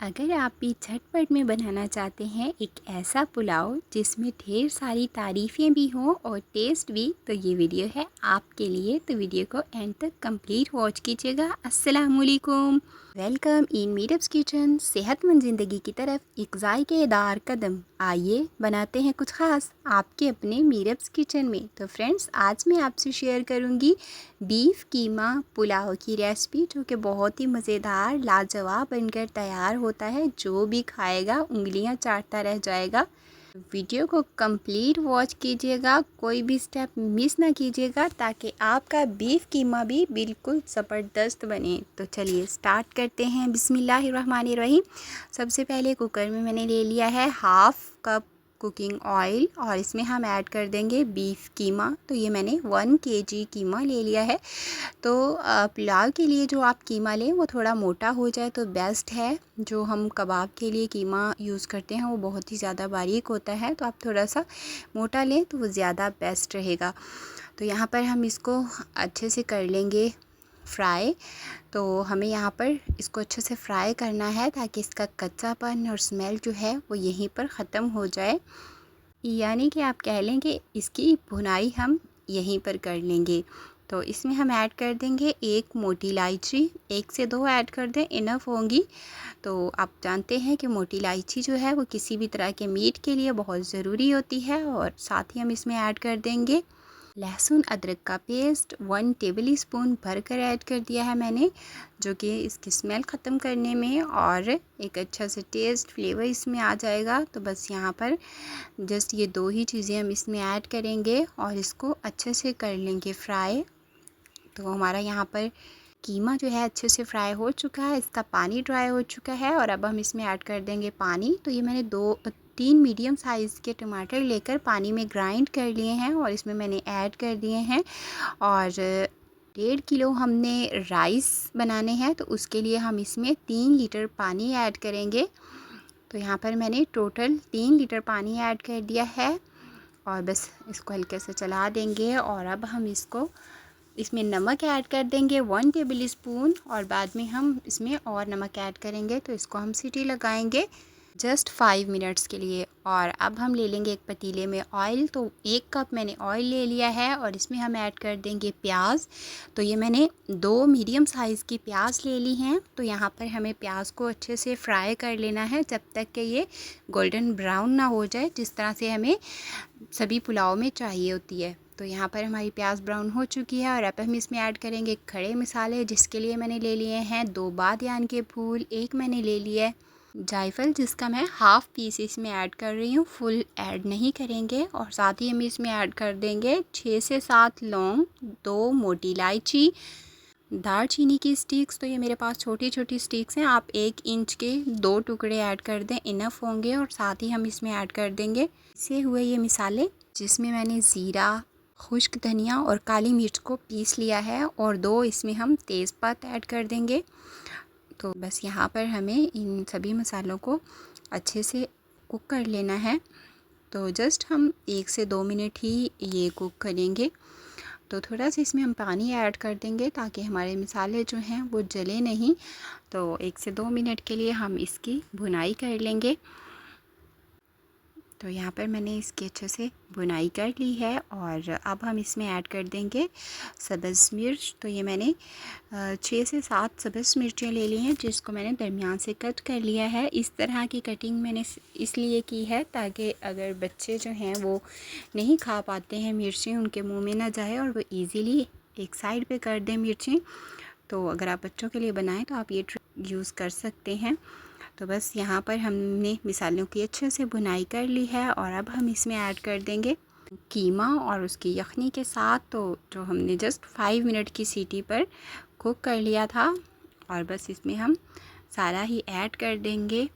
अगर आप भी झटपट में बनाना चाहते हैं एक ऐसा पुलाव जिसमें ढेर सारी तारीफ़ें भी हों और टेस्ट भी, तो ये वीडियो है आपके लिए। तो वीडियो को एंड तक कंप्लीट वॉच कीजिएगा। अस्सलाम वालेकुम, वेलकम इन मीरब्स किचन। सेहतमंद ज़िंदगी की तरफ एक जायकेदार कदम, आइए बनाते हैं कुछ ख़ास आपके अपने मीरब्स किचन में। तो फ्रेंड्स, आज मैं आपसे शेयर करूँगी बीफ कीमा पुलाव की रेसिपी, जो कि बहुत ही मज़ेदार लाजवाब बनकर तैयार होता है। जो भी खाएगा उंगलियां चाटता रह जाएगा। वीडियो को कंप्लीट वॉच कीजिएगा, कोई भी स्टेप मिस ना कीजिएगा, ताकि आपका बीफ कीमा भी बिल्कुल ज़बरदस्त बने। तो चलिए स्टार्ट करते हैं। बिस्मिल्लाहिर्रहमानिर्रहीम। सबसे पहले कुकर में मैंने ले लिया है हाफ़ कप कुकिंग ऑयल और इसमें हम ऐड कर देंगे बीफ कीमा। तो ये मैंने 1 kg कीमा ले लिया है। तो पुलाव के लिए जो आप कीमा लें वो थोड़ा मोटा हो जाए तो बेस्ट है। जो हम कबाब के लिए कीमा यूज़ करते हैं वो बहुत ही ज़्यादा बारीक होता है, तो आप थोड़ा सा मोटा लें तो वो ज़्यादा बेस्ट रहेगा। तो यहाँ पर हम इसको अच्छे से कर लेंगे फ्राई। तो हमें यहाँ पर इसको अच्छे से फ्राई करना है ताकि इसका कच्चापन और स्मेल जो है वो यहीं पर ख़त्म हो जाए, यानी कि आप कह लें कि इसकी भुनाई हम यहीं पर कर लेंगे। तो इसमें हम ऐड कर देंगे एक मोटी इलायची, 1 से 2 ऐड कर दें, इनफ होंगी। तो आप जानते हैं कि मोटी इलायची जो है वो किसी भी तरह के मीट के लिए बहुत ज़रूरी होती है। और साथ ही हम इसमें ऐड कर देंगे लहसुन अदरक का पेस्ट, 1 टेबल स्पून भर कर ऐड कर दिया है मैंने, जो कि इसकी स्मेल ख़त्म करने में और एक अच्छा सा टेस्ट फ्लेवर इसमें आ जाएगा। तो बस यहाँ पर जस्ट ये 2 ही चीज़ें हम इसमें ऐड करेंगे और इसको अच्छे से कर लेंगे फ्राई। तो हमारा यहाँ पर कीमा जो है अच्छे से फ्राई हो चुका है, इसका पानी ड्राई हो चुका है और अब हम इसमें ऐड कर देंगे पानी। तो ये मैंने 3 मीडियम साइज़ के टमाटर लेकर पानी में ग्राइंड कर लिए हैं और इसमें मैंने ऐड कर दिए हैं। और 1.5 किलो हमने राइस बनाने हैं, तो उसके लिए हम इसमें 3 लीटर पानी ऐड करेंगे। तो यहाँ पर मैंने टोटल 3 लीटर पानी ऐड कर दिया है और बस इसको हल्के से चला देंगे। और अब हम इसमें नमक ऐड कर देंगे 1 टेबल स्पून और बाद में हम इसमें और नमक ऐड करेंगे। तो इसको हम सीटी लगाएंगे जस्ट 5 मिनट्स के लिए। और अब हम ले लेंगे एक पतीले में ऑयल। तो 1 कप मैंने ऑयल ले लिया है और इसमें हम ऐड कर देंगे प्याज। तो ये मैंने 2 मीडियम साइज़ की प्याज ले ली हैं। तो यहाँ पर हमें प्याज को अच्छे से फ्राई कर लेना है जब तक कि ये गोल्डन ब्राउन ना हो जाए, जिस तरह से हमें सभी पुलाव में चाहिए होती है। तो यहाँ पर हमारी प्याज ब्राउन हो चुकी है और अब हम इसमें ऐड करेंगे खड़े मसाले, जिसके लिए मैंने ले लिए हैं 2 बादियान के फूल, 1 मैंने ले लिया है जायफल, जिसका मैं हाफ़ पीस इसमें ऐड कर रही हूँ, फुल ऐड नहीं करेंगे। और साथ ही हम इसमें ऐड कर देंगे 6 से 7 लौंग, 2 मोटी इलायची, दालचीनी की स्टिक्स। तो ये मेरे पास छोटी छोटी स्टिक्स हैं, आप 1 इंच के 2 टुकड़े ऐड कर दें, इनफ होंगे। और साथ ही हम इसमें ऐड कर देंगे पिसे हुए ये मिसाले, जिसमें मैंने ज़ीरा, खुश्क धनिया और काली मिर्च को पीस लिया है और 2 इसमें हम तेज़पात ऐड कर देंगे। तो बस यहाँ पर हमें इन सभी मसालों को अच्छे से कुक कर लेना है। तो जस्ट हम 1 से 2 मिनट ही ये कुक करेंगे। तो थोड़ा सा इसमें हम पानी ऐड कर देंगे ताकि हमारे मसाले जो हैं वो जले नहीं। तो 1 से 2 मिनट के लिए हम इसकी भुनाई कर लेंगे। तो यहाँ पर मैंने इसकी अच्छे से भुनाई कर ली है और अब हम इसमें ऐड कर देंगे सब्ज़ मिर्च। तो ये मैंने 6 से 7 सब्ज़ मिर्चें ले ली हैं, जिसको मैंने दरमियान से कट कर लिया है। इस तरह की कटिंग मैंने इसलिए की है ताकि अगर बच्चे जो हैं वो नहीं खा पाते हैं मिर्चें, उनके मुंह में ना जाए और वो इजीली एक साइड पे कर दें मिर्चें। तो अगर आप बच्चों के लिए बनाएं तो आप ये ट्रिक यूज़ कर सकते हैं। तो बस यहाँ पर हमने मिसालों की अच्छे से भुनाई कर ली है और अब हम इसमें ऐड कर देंगे कीमा और उसकी यखनी के साथ। तो जो हमने जस्ट 5 मिनट की सीटी पर कुक कर लिया था, और बस इसमें हम सारा ही ऐड कर देंगे।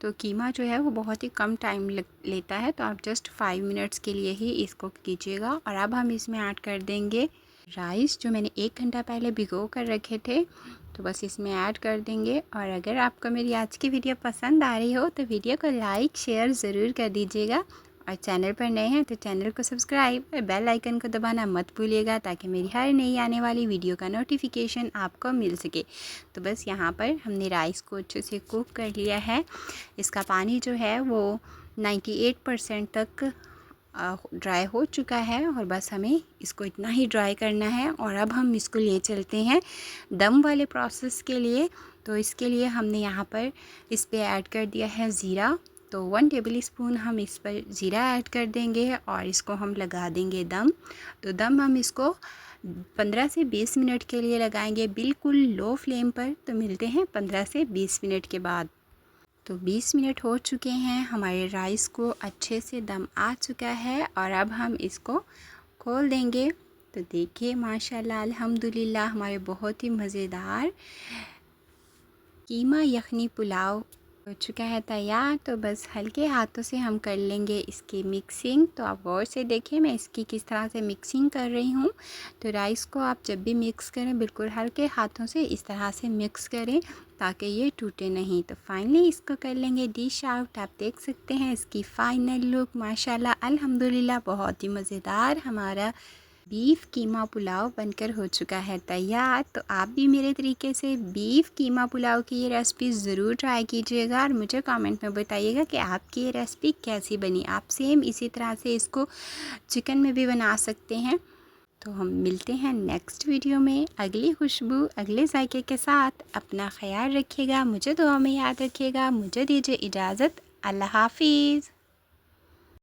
तो कीमा जो है वो बहुत ही कम टाइम लेता है, तो आप जस्ट 5 मिनट्स के लिए ही इसको कीजिएगा। और अब हम इसमें ऐड कर देंगे राइस, जो मैंने 1 घंटा पहले भिगो कर रखे थे। तो बस इसमें ऐड कर देंगे। और अगर आपको मेरी आज की वीडियो पसंद आ रही हो तो वीडियो को लाइक शेयर ज़रूर कर दीजिएगा और चैनल पर नए हैं तो चैनल को सब्सक्राइब और बेल आइकन को दबाना मत भूलिएगा, ताकि मेरी हर नई आने वाली वीडियो का नोटिफिकेशन आपको मिल सके। तो बस यहाँ पर हमने राइस को अच्छे से कुक कर लिया है। इसका पानी जो है वो 98% तक ड्राई हो चुका है और बस हमें इसको इतना ही ड्राई करना है। और अब हम इसको ले चलते हैं दम वाले प्रोसेस के लिए। तो इसके लिए हमने यहाँ पर इस पे ऐड कर दिया है ज़ीरा। तो 1 टेबलस्पून हम इस पर ज़ीरा ऐड कर देंगे और इसको हम लगा देंगे दम। तो दम हम इसको 15 से 20 मिनट के लिए लगाएंगे, बिल्कुल लो फ्लेम पर। तो मिलते हैं 15 से 20 मिनट के बाद। तो 20 मिनट हो चुके हैं, हमारे राइस को अच्छे से दम आ चुका है और अब हम इसको खोल देंगे। तो देखिए माशाल्लाह अल्हम्दुलिल्लाह हमारे बहुत ही मज़ेदार कीमा यखनी पुलाव हो चुका है तैयार। तो बस हल्के हाथों से हम कर लेंगे इसकी मिक्सिंग। तो आप गौर से देखिए मैं इसकी किस तरह से मिक्सिंग कर रही हूँ। तो राइस को आप जब भी मिक्स करें बिल्कुल हल्के हाथों से इस तरह से मिक्स करें, ताकि ये टूटे नहीं। तो फाइनली इसको कर लेंगे डिश आउट। आप देख सकते हैं इसकी फ़ाइनल लुक, माशाल्लाह अल्हम्दुलिल्लाह बहुत ही मज़ेदार हमारा बीफ कीमा पुलाव बनकर हो चुका है तैयार। तो आप भी मेरे तरीके से बीफ कीमा पुलाव की ये रेसिपी ज़रूर ट्राई कीजिएगा और मुझे कमेंट में बताइएगा कि आपकी ये रेसिपी कैसी बनी। आप सेम इसी तरह से इसको चिकन में भी बना सकते हैं। तो हम मिलते हैं नेक्स्ट वीडियो में अगली खुशबू अगले जायके के साथ। अपना ख्याल रखिएगा, मुझे दुआ में याद रखिएगा। मुझे दीजिए इजाज़त। अल्लाह हाफिज़।